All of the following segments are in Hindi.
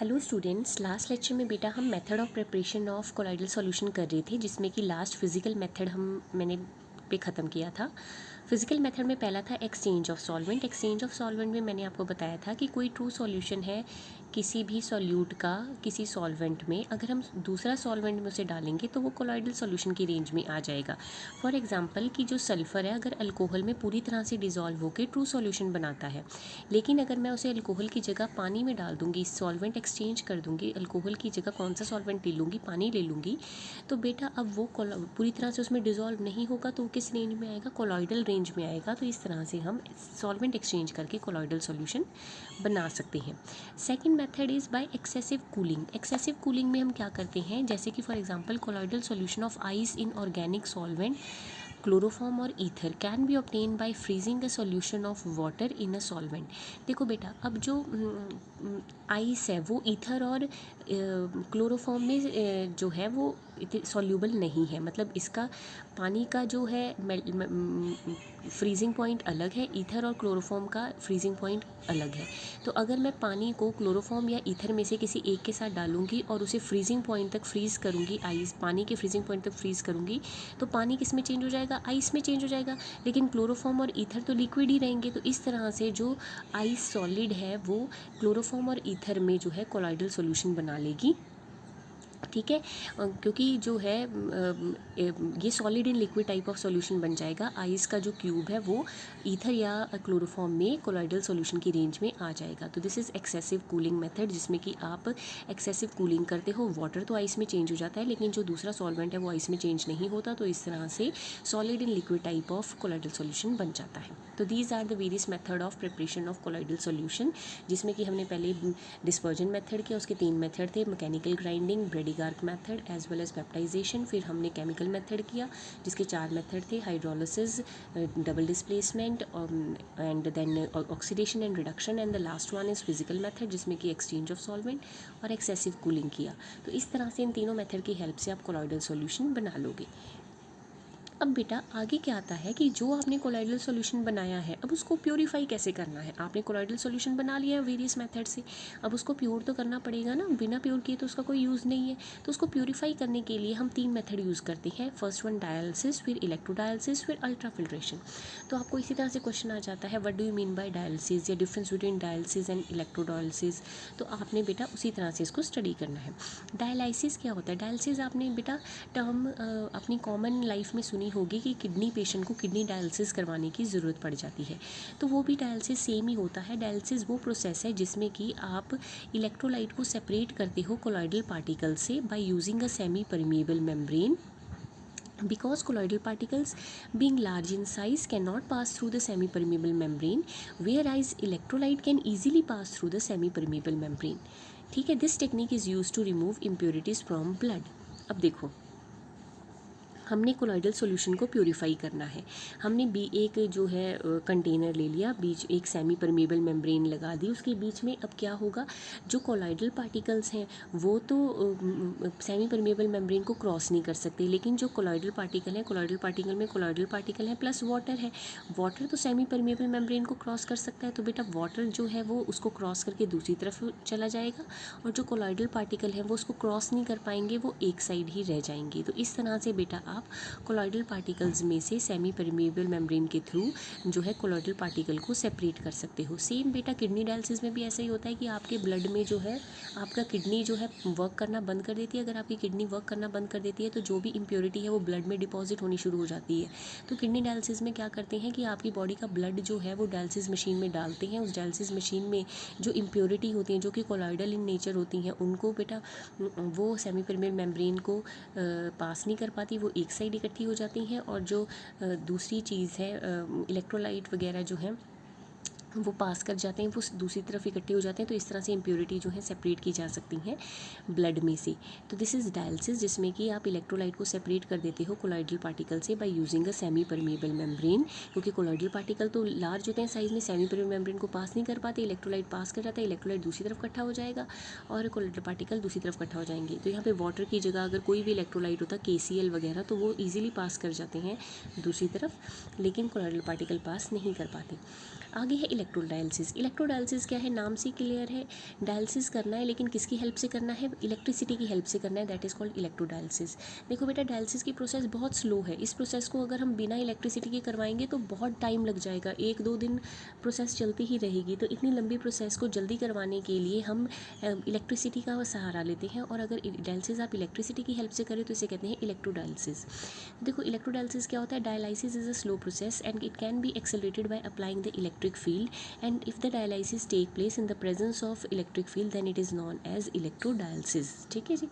हेलो स्टूडेंट्स, लास्ट लेक्चर में बेटा हम method of preparation of colloidal solution कर रहे थे, जिसमें कि लास्ट फिजिकल मेथड मैंने पे ख़त्म किया था। फिजिकल मेथड में पहला था exchange of solvent. Exchange of solvent में मैंने आपको बताया था कि कोई ट्रू सॉल्यूशन है किसी भी सॉल्यूट का किसी सॉल्वेंट में, अगर हम दूसरा सॉल्वेंट में उसे डालेंगे तो वो कोलाइडल सॉल्यूशन की रेंज में आ जाएगा। फॉर एग्जांपल कि जो सल्फ़र है, अगर अल्कोहल में पूरी तरह से डिज़ोल्व होकर ट्रू सॉल्यूशन बनाता है, लेकिन अगर मैं उसे अल्कोहल की जगह पानी में डाल दूँगी, सॉल्वेंट एक्सचेंज कर दूँगी, अल्कोहल की जगह कौन सा सॉल्वेंट ले लूँगी, पानी ले लूँगी, तो बेटा अब वो पूरी तरह से उसमें डिज़ोल्व नहीं होगा, तो वो किस रेंज में आएगा? कोलॉइडल रेंज में आएगा। तो इस तरह से हम सॉल्वेंट एक्सचेंज करके कोलॉइडल सॉल्यूशन बना सकते हैं। Second method is by excessive cooling. Excessive cooling में हम क्या करते हैं, जैसे कि for example colloidal solution of ice in organic solvent chloroform और ether can be obtain by freezing a solution of water in a solvent. देखो बेटा, अब जो आइस है वो ईथर और क्लोरोफॉर्म में जो है वो सॉल्यूबल नहीं है, मतलब इसका पानी का जो है फ्रीजिंग पॉइंट अलग है, ईथर और क्लोरोफॉर्म का फ्रीजिंग पॉइंट अलग है। तो अगर मैं पानी को क्लोरोफॉर्म या ईथर में से किसी एक के साथ डालूंगी और उसे फ्रीजिंग पॉइंट तक फ्रीज़ करूंगी, आइस पानी के फ्रीजिंग पॉइंट तक फ्रीज़ करूंगी, तो पानी किस में चेंज हो जाएगा? आइस में चेंज हो जाएगा। लेकिन क्लोरोफॉर्म और ईथर तो लिक्विड ही रहेंगे। तो इस तरह से जो आइस सॉलिड है वो क्लोरोफॉर्म और ईथर में जो है कोलॉइडल सॉल्यूशन बना लेगी। ठीक है, क्योंकि जो है ये solid in liquid type of solution बन जाएगा। आइस का जो क्यूब है वो ईथर या क्लोरोफॉर्म में कोलॉइडल सॉल्यूशन की रेंज में आ जाएगा। तो this is excessive cooling method, जिसमें कि आप एक्सेसिव कूलिंग करते हो, वाटर तो आइस में चेंज हो जाता है लेकिन जो दूसरा सॉल्वेंट है वो आइस में चेंज नहीं होता। तो इस तरह से solid in liquid type of colloidal solution बन जाता है। तो these are the various method of preparation of colloidal solution, जिसमें कि हमने पहले डिस्पर्जन मेथड किया, उसके 3 मेथड थे, mechanical grinding, Bredig arc method as well as peptization. फिर हमने केमिकल मेथड किया जिसके 4 मेथड थे, hydrolysis, double displacement and then oxidation and reduction, and the last one is physical method जिसमें कि एक्सचेंज ऑफ सॉल्वेंट और एक्सेसिव कूलिंग किया। तो इस तरह से इन तीनों मेथड की हेल्प से आप कोलॉइडल सॉल्यूशन बना लोगे। अब बेटा आगे क्या आता है कि जो आपने कोलॉइडल सॉल्यूशन बनाया है, अब उसको प्योरीफाई कैसे करना है। आपने कोलॉइडल सॉल्यूशन बना लिया है वेरियस मेथड से, अब उसको प्योर तो करना पड़ेगा ना, बिना प्योर किए तो उसका कोई यूज़ नहीं है। तो उसको प्योरीफाई करने के लिए हम 3 मेथड यूज़ करते हैं। फर्स्ट वन डायलिसिस, फिर इलेक्ट्रोडायलिसिस, फिर अल्ट्राफिल्ट्रेशन। तो आपको इसी तरह से क्वेश्चन आ जाता है, what do you mean by dialysis या difference between dialysis and electrodialysis. तो आपने बेटा उसी तरह से इसको स्टडी करना है। डायलिसिस क्या होता है? डायलिसिस आपने बेटा टर्म अपनी कॉमन लाइफ में सुनी होगी कि किडनी पेशेंट को किडनी डायलिसिस करवाने की ज़रूरत पड़ जाती है। तो वो भी डायलिसिस सेम ही होता है। डायलिसिस वो प्रोसेस है जिसमें कि आप इलेक्ट्रोलाइट को सेपरेट करते हो कोलॉइडल पार्टिकल से by using a semi permeable membrane, because colloidal particles being large in size cannot pass through the semi-permeable membrane, whereas electrolyte can easily pass through the semi-permeable membrane. ठीक है, this technique is used to remove impurities from blood. अब देखो, हमने कोलॉइडल सॉल्यूशन को प्योरीफाई करना है। हमने एक जो है कंटेनर ले लिया, बीच एक सेमी परमेबल मेम्ब्रेन लगा दी, उसके बीच में अब क्या होगा, जो कोलॉइडल पार्टिकल्स हैं वो तो सेमी परमेबल मेम्ब्रेन को क्रॉस नहीं कर सकते, लेकिन जो कोलॉइडल पार्टिकल है, कोलॉइडल पार्टिकल में कोलॉइडल पार्टिकल है प्लस वाटर है। वाटर तो सेमी परमेबल मेम्ब्रेन को क्रॉस कर सकता है, तो बेटा वाटर जो है वो उसको क्रॉस करके दूसरी तरफ चला जाएगा, और जो कोलॉइडल पार्टिकल है वो उसको क्रॉस नहीं कर पाएंगे, वो एक साइड ही रह जाएंगे। तो इस तरह से बेटा आप कोलॉइडल पार्टिकल्स में से सेमी परमेबल मेम्ब्रेन के थ्रू जो है कोलॉइडल पार्टिकल को सेपरेट कर सकते हो। सेम बेटा किडनी डायलिसिस में भी ऐसा ही होता है कि आपके ब्लड में जो है आपका किडनी जो है वर्क करना बंद कर देती है। अगर आपकी किडनी वर्क करना बंद कर देती है तो जो भी इम्प्योरिटी है वो ब्लड में डिपॉजिट होनी शुरू हो जाती है। तो किडनी डायलिसिस में क्या करते हैं कि आपकी बॉडी का ब्लड जो है वो डायलिसिस मशीन में डालते हैं। उस डायलिसिस मशीन में जो इम्प्योरिटी होती हैं, जो कि कोलॉइडल इन नेचर होती हैं, उनको बेटा वो सेमी परमेबल मेम्ब्रेन को पास नहीं कर पाती, वो एक साइड इकट्ठी हो जाती हैं, और जो दूसरी चीज़ है इलेक्ट्रोलाइट वगैरह जो है वो पास कर जाते हैं, वो दूसरी तरफ इकट्ठे हो जाते हैं। तो इस तरह से इम्प्योरिटी जो है सेपरेट की जा सकती हैं ब्लड में से। तो दिस इज़ डायलिसिस, जिसमें कि आप इलेक्ट्रोलाइट को सेपरेट कर देते हो कोलॉइडल पार्टिकल से by using a semi permeable membrane, क्योंकि कोलॉइडल पार्टिकल तो लार्ज होते हैं साइज़ में, सेमी परमेबल मेम्ब्रेन को पास नहीं कर पाते, इलेक्ट्रोलाइट पास कर जाता है, इलेक्ट्रोलाइट दूसरी तरफ इकट्ठा हो जाएगा और कोलॉइडल पार्टिकल दूसरी तरफ इकट्ठा हो जाएंगे। तो यहाँ पे वाटर की जगह अगर कोई भी इलेक्ट्रोलाइट होता, KCl वगैरह, तो वो ईजिली पास कर जाते हैं दूसरी तरफ, लेकिन कोलॉइडल पार्टिकल पास नहीं कर पाते। आगे है इलेक्ट्रोडायलिसिस। इलेक्ट्रोडायलिसिस क्या है, नाम से क्लियर है, डायलिसिस करना है, लेकिन किसकी हेल्प से करना है, इलेक्ट्रिसिटी की हेल्प से करना है, दैट इज़ कॉल्ड इलेक्ट्रोडायलिसिस। देखो बेटा, डायलिसिस की प्रोसेस बहुत स्लो है। इस प्रोसेस को अगर हम बिना इलेक्ट्रिसिटी के करवाएंगे तो बहुत टाइम लग जाएगा, 1-2 दिन प्रोसेस चलती ही रहेगी। तो इतनी लंबी प्रोसेस को जल्दी करवाने के लिए हम इलेक्ट्रिसिटी का सहारा लेते हैं, और अगर डायलिसिस आप इलेक्ट्रिसिटी की हेल्प से करें तो इसे कहते हैं इलेक्ट्रोडायलिसिस। देखो इलेक्ट्रोडायलिसिस क्या होता है, dialysis is a slow process and it can be accelerated by applying the electric field, and if the dialysis take place in the presence of electric field then it is known as electrodialysis. ठीक है जी।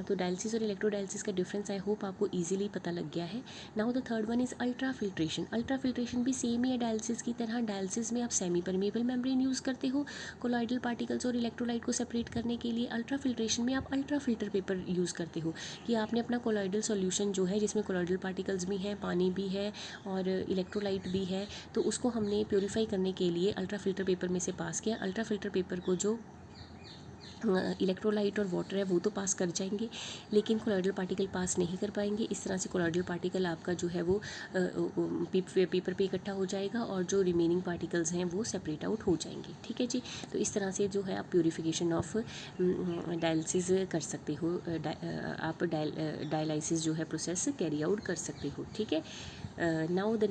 तो डायलिसिस और इलेक्ट्रोडायलिसिस का डिफरेंस आई होप आपको ईजिली पता लग गया है। Now the third one is ultra filtration. Ultra filtration भी सेम ही है डायलिसिस की तरह। डायलिसिस में आप सेमी परमेबल मेम्ब्रेन यूज़ करते हो कोलॉइडल पार्टिकल्स और इलेक्ट्रोलाइट को सेपरेट करने के लिए। अल्ट्रा फिल्ट्रेशन में आप अल्ट्रा फिल्टर पेपर यूज़ करते हो कि आपने अपना कोलॉइडल सॉल्यूशन जो है, जिसमें कोलॉइडल पार्टिकल्स भी हैं, पानी भी है और इलेक्ट्रोलाइट भी है, तो उसको हमने प्योरीफाई करने के लिए अल्ट्रा फिल्टर पेपर में से पास किया। अल्ट्रा फिल्टर पेपर को जो इलेक्ट्रोलाइट और वाटर है वो तो पास कर जाएंगे, लेकिन कोलॉइडल पार्टिकल पास नहीं कर पाएंगे। इस तरह से कोलॉइडल पार्टिकल आपका जो है वो पेपर पे इकट्ठा हो जाएगा और जो रिमेनिंग पार्टिकल्स हैं वो सेपरेट आउट हो जाएंगे। ठीक है जी। तो इस तरह से जो है आप प्योरीफिकेशन ऑफ डायलिसिस कर सकते हो, आप डायलिसिस जो है प्रोसेस कैरी आउट कर सकते हो। ठीक है। नाउ द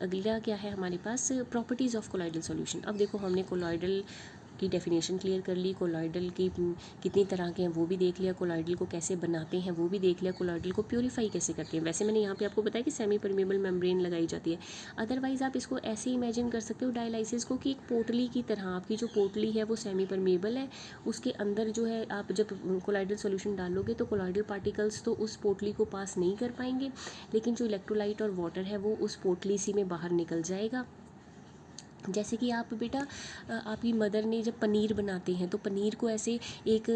अगला क्या है हमारे पास, प्रॉपर्टीज़ ऑफ कोलॉइडल सॉल्यूशन। अब देखो हमने कोलॉइडल की डेफिनेशन क्लियर कर ली, कोलॉइडल की कितनी तरह के हैं वो भी देख लिया, कोलॉइडल को कैसे बनाते हैं वो भी देख लिया, कोलॉइडल को प्योरीफाई कैसे करते हैं। वैसे मैंने यहाँ पे आपको बताया कि सेमी परमेबल मेम्ब्रेन लगाई जाती है। अदरवाइज़ आप इसको ऐसे इमेजिन कर सकते हो डायलिसिस को कि एक पोटली की तरह। आपकी जो पोटली है वो सेमी परमेबल है, उसके अंदर जो है आप जब कोलॉइडल सॉल्यूशन डालोगे तो कोलॉइडल पार्टिकल्स तो उस पोटली को पास नहीं कर पाएंगे, लेकिन जो इलेक्ट्रोलाइट और वाटर है वो उस पोटली सी में बाहर निकल जाएगा। जैसे कि आप बेटा, आपकी मदर ने जब पनीर बनाते हैं तो पनीर को ऐसे एक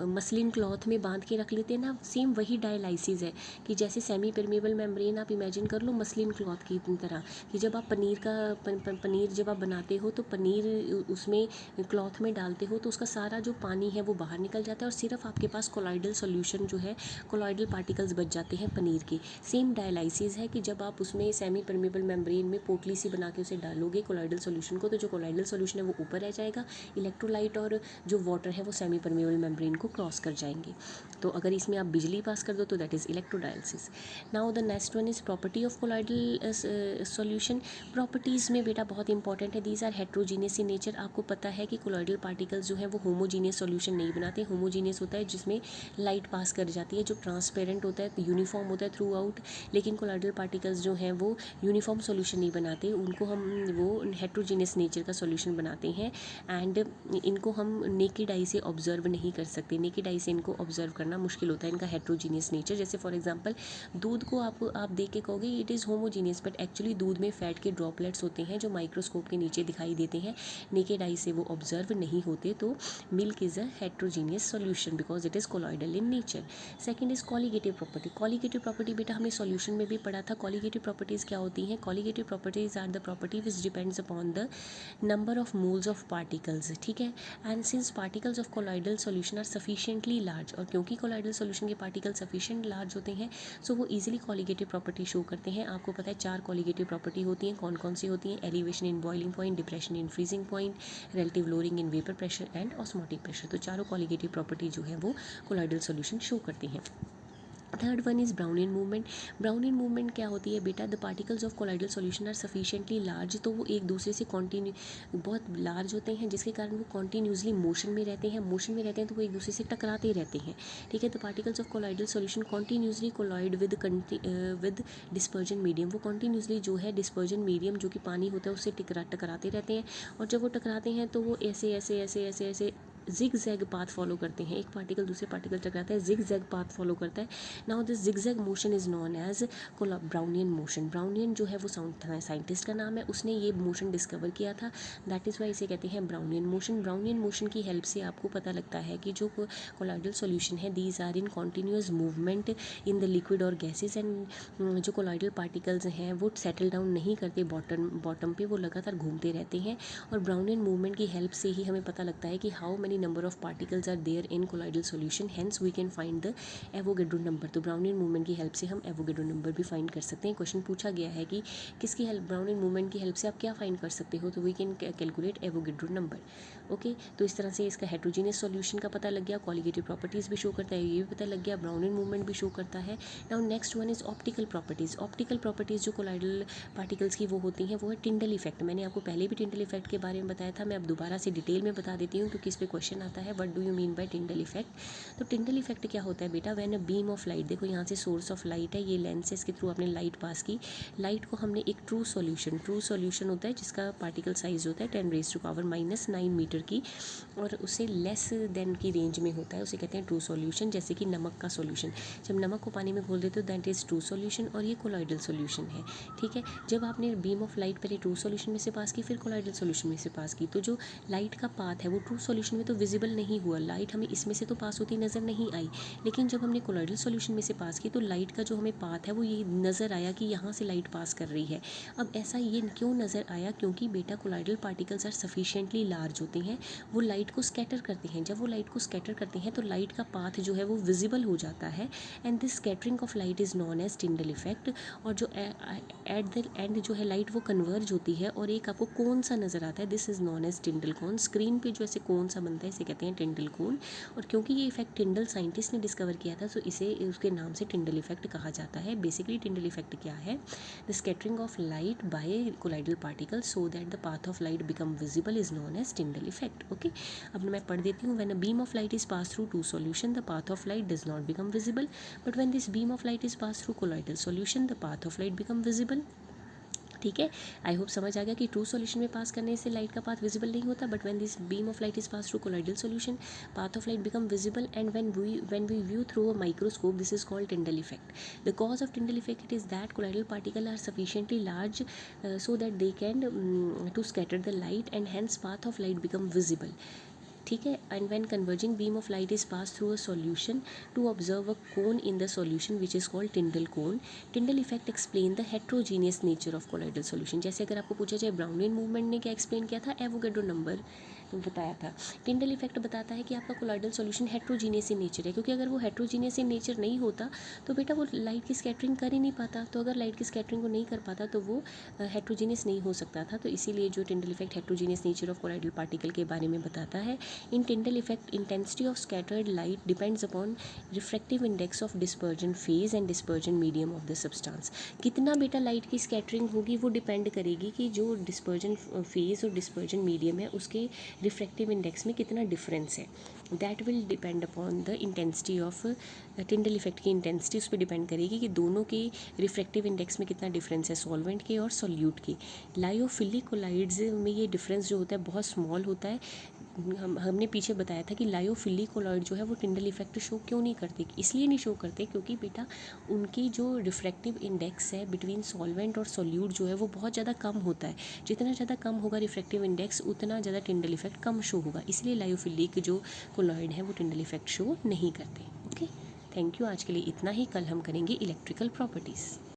मसलिन क्लॉथ में बांध के रख लेते हैं ना, सेम वही डायलिसिस है कि जैसे सेमी परमेबल मेम्ब्रेन आप इमेजिन कर लो मसलिन क्लॉथ की तरह, कि जब आप पनीर जब आप बनाते हो तो पनीर उसमें क्लॉथ में डालते हो तो उसका सारा जो पानी है वो बाहर निकल जाता है और सिर्फ आपके पास कोलॉइडल सॉल्यूशन जो है, कोलॉइडल पार्टिकल्स बच जाते हैं पनीर के। सेम डायलिसिस है कि जब आप उसमें सेमी परमेबल मेम्ब्रेन में पोटली सी बना के उसे डालोगे कोलॉइडल सॉल्यूशन को, तो जो कोलॉइडल सॉल्यूशन है वो ऊपर रह जाएगा, इलेक्ट्रोलाइट और जो वाटर है वो सेमी परमेबल मेम्ब्रेन को क्रॉस कर जाएंगे। तो अगर इसमें आप बिजली पास कर दो तो that is electrodialysis. Now the next one is property of colloidal solution. Properties में बेटा बहुत इंपॉर्टेंट है, these are heterogeneous in nature. आपको पता है कि कोलॉइडल पार्टिकल्स जो है वो होमोजीनियस सॉल्यूशन नहीं बनाते। होमोजीनियस होता है जिसमें लाइट पास कर जाती है, जो ट्रांसपेरेंट होता है, यूनिफॉर्म होता है थ्रू आउट। लेकिन कोलॉइडल पार्टिकल्स जो हैं वो यूनिफॉर्म सॉल्यूशन नहीं बनाते, उनको हम वो हेट्रोजीनियस नेचर का सॉल्यूशन बनाते हैं। एंड इनको हम नेकेड आई से ऑब्जर्व नहीं कर सकते, नेकेड आई से इनको ऑब्जर्व करना मुश्किल होता है, इनका हेट्रोजीनियस नेचर। जैसे फॉर एग्जांपल दूध को आप देख के कहोगे it is homogeneous, but actually दूध में फैट के ड्रॉपलेट्स होते हैं जो माइक्रोस्कोप के नीचे दिखाई देते हैं, नेकेड आई से वो ऑब्जर्व नहीं होते। तो milk is a heterogeneous solution because it is colloidal in nature. Second is colligative property. Colligative property बेटा हमने सॉल्यूशन में भी पढ़ा था। कॉलीगेटिव प्रॉपर्टीज़ क्या होती हैं? Colligative properties are the property which depends upon the number of moles of particles. ठीक है। And since particles of colloidal solution are sufficiently large, और क्योंकि कोलॉइडल सॉल्यूशन के पार्टिकल सफिशिएंट लार्ज होते हैं सो वो इजीली कॉलीगेटिव प्रॉपर्टी शो करते हैं। आपको पता है 4 कॉलीगेटिव प्रॉपर्टी होती हैं। कौन कौन सी होती हैं? Elevation in boiling point, depression in freezing point, relative lowering in vapour pressure and osmotic pressure. तो चारों कॉलीगेटिव प्रॉपर्टी जो है वो कोलॉइडल सॉल्यूशन शो करती हैं। Third one is Brownian movement. Brownian movement क्या होती है बेटा? The particles of colloidal solution are sufficiently large, तो वो एक दूसरे से बहुत लार्ज होते हैं जिसके कारण वो कॉन्टीन्यूसली मोशन में रहते हैं। मोशन में रहते हैं तो वो एक दूसरे से टकराते रहते हैं। ठीक है। The particles of colloidal solution continuously colloid with dispersion medium. वो कॉन्टीन्यूसली जो है डिस्पर्जन मीडियम जो कि पानी होता है उससे टकराते रहते हैं, और जब वो टकराते हैं तो वो ऐसे ऐसे ऐसे ऐसे ऐसे जिग जैग पाथ फॉलो करते हैं। एक पार्टिकल दूसरे पार्टिकल टकराता है, जिग जैग पाथ फॉलो करता है। Now this zig zag motion is known as Brownian motion. Brownian जो है वो साइंटिस्ट का नाम है, उसने ये मोशन डिस्कवर किया था, दैट इज़ वाई इसे कहते हैं ब्राउनियन मोशन। ब्राउनियन मोशन की हेल्प से आपको पता लगता है कि जो कोलॉइडल सॉल्यूशन है these are in continuous movement in the liquid और गैसेज, एंड जो कोलॉइडल पार्टिकल्स हैं वो सेटल डाउन नहीं करते बॉटम पे, वो लगातार घूमते रहते हैं। और ब्राउनियन मूवमेंट की हेल्प से ही हमें पता लगता है कि how many number of particles are there in colloidal solution, hence we can find the Avogadro number. तो ब्राउनियन मूवमेंट की हेल्प से हम एवोगेड्रो नंबर भी फाइंड कर सकते हैं। क्वेश्चन पूछा गया है कि किसकी हेल्प, ब्राउनियन मूवमेंट की हेल्प से आप क्या फाइंड कर सकते हो, तो we can calculate Avogadro number. Okay, तो इस तरह से इसका हेट्रोजीनियस सॉल्यूशन का पता लग गया, कॉलिगेटिव प्रॉपर्टीज़ भी शो करता है, ये भी पता लग गया, ब्राउनियन मूवमेंट भी शो करता है। Now next one is optical properties. Optical properties जो कोलॉइडल पार्टिकल्स की वो होती हैं वो है टिंडल इफेक्ट। मैंने आपको पहले भी टिंडल इफेक्ट के बारे में बताया था, मैं अब दोबारा से डिटेल में बता देती हूँ क्योंकि इस पर क्वेश्चन आता है, what do you mean bye Tyndall effect. तो टिंडल इफेक्ट क्या होता है बेटा, when a beam of light, देखो यहाँ से सोर्स ऑफ लाइट है, ये लेंस है, इसके थ्रू आपने लाइट पास की, लाइट को हमने एक ट्रू सॉल्यूशन होता है जिसका पार्टिकल साइज होता है 10⁻⁻⁹ मीटर की, और उससे लेस देन की रेंज में होता है, उसे कहते हैं ट्रू सॉल्यूशन। जैसे कि नमक का सॉल्यूशन, जब नमक को पानी में घोल देते हो दैट इज़ ट्रू सॉल्यूशन, और ये कोलॉइडल सॉल्यूशन है। ठीक है, जब आपने बीम ऑफ लाइट पहले ट्रू सॉल्यूशन में से पास की, फिर कोलॉइडल सॉल्यूशन में से पास की, तो जो लाइट का पाथ है वो ट्रू सॉल्यूशन में तो विजिबल नहीं हुआ, लाइट हमें इसमें से तो पास होती नज़र नहीं आई, लेकिन जब हमने कोलॉइडल सॉल्यूशन में से पास की तो लाइट का जो हमें पाथ है वो ये नज़र आया कि यहाँ से लाइट पास कर रही है। अब ऐसा ये क्यों नज़र आया, क्योंकि बेटा colloidal particles are sufficiently large होते हैं, वो लाइट को स्कैटर करते हैं, जब वो लाइट को स्कैटर करते हैं तो लाइट का पाथ जो है वो विजिबल हो जाता है, and this scattering of light is known as Tyndall effect. और जो एट द एंड जो है लाइट वो कन्वर्ज होती है और एक आपको कौन सा नज़र आता है, this is known as Tyndall cone. Screen पे जो ऐसे कौन सा बनता है इसे कहते हैं टिंडल कोन, और क्योंकि ये इफेक्ट टिंडल साइंटिस्ट ने डिस्कवर किया था तो इसे उसके नाम से टिंडल इफेक्ट कहा जाता है। बेसिकली टिंडल इफेक्ट क्या है, the scattering of light by colloidal particle so that the path of light become visible is known as Tyndall effect. Okay, अब मैं पढ़ देती हूँ, when a beam of light is pass through true solution the path of light does not become visible, but when this beam of light is pass through colloidal solution the path of light become visible. ठीक है, आई होप समझ आ गया कि ट्रू सॉल्यूशन में पास करने से लाइट का पाथ विजिबल नहीं होता, but when this beam of light is pass through colloidal solution path of light become visible, and when we view through a microscope this is called Tyndall effect. The cause of Tyndall effect is that colloidal particles are sufficiently large so that they can to scatter the light, and hence path of light become visible. ठीक है, and when converging beam of light is pass through a solution to observe a cone in the solution which is called Tyndall cone. Tyndall effect explain the heterogeneous nature of colloidal solution. जैसे अगर आपको पूछा जाए ब्राउनियन मूवमेंट ने क्या एक्सप्लेन किया था, एवोगेड्रो नंबर बताया था, टिंडल इफेक्ट बताता है कि आपका colloidal solution heterogeneous in nature है, क्योंकि अगर वो हेट्रोजीनियस इन नेचर नहीं होता तो बेटा वो लाइट की स्कैटरिंग कर ही नहीं पाता, तो अगर लाइट की स्कैटरिंग को नहीं कर पाता तो वो हेट्रोजीनियस नहीं हो सकता था, तो इसीलिए जो Tyndall effect heterogeneous nature of colloidal particle के बारे में बताता है। In Tyndall effect, intensity of scattered light depends upon refractive index of dispersion phase and dispersion medium of the substance. कितना बेटा लाइट की स्कैटरिंग होगी वो डिपेंड करेगी कि जो डिस्पर्जन फेज और डिस्पर्जन मीडियम है उसके रिफ्रैक्टिव इंडेक्स में कितना डिफरेंस है, that will depend upon the intensity of Tyndall effect की इंटेंसिटी उस पर डिपेंड करेगी कि दोनों के रिफ्रैक्टिव इंडेक्स में कितना डिफरेंस है, सॉल्वेंट के और सॉल्यूट के। लायोफिलिक कोलाइड्स में ये डिफरेंस जो होता है बहुत स्मॉल होता है। हमने पीछे बताया था कि लायोफिलिक कोलॉइड जो है वो टिंडल इफेक्ट शो क्यों नहीं करते, इसलिए नहीं शो करते क्योंकि बेटा उनकी जो रिफ्रैक्टिव इंडेक्स है बिटवीन सॉल्वेंट और सॉल्यूट जो है वो बहुत ज़्यादा कम होता है, जितना ज़्यादा कम होगा रिफ्रैक्टिव इंडेक्स उतना ज़्यादा टिंडल इफेक्ट कम शो होगा, इसलिए लायोफिलिक जो कोलॉइड है वो टिंडल इफेक्ट शो नहीं करते। ओके, थैंक यू, आज के लिए इतना ही, कल हम करेंगे इलेक्ट्रिकल प्रॉपर्टीज़।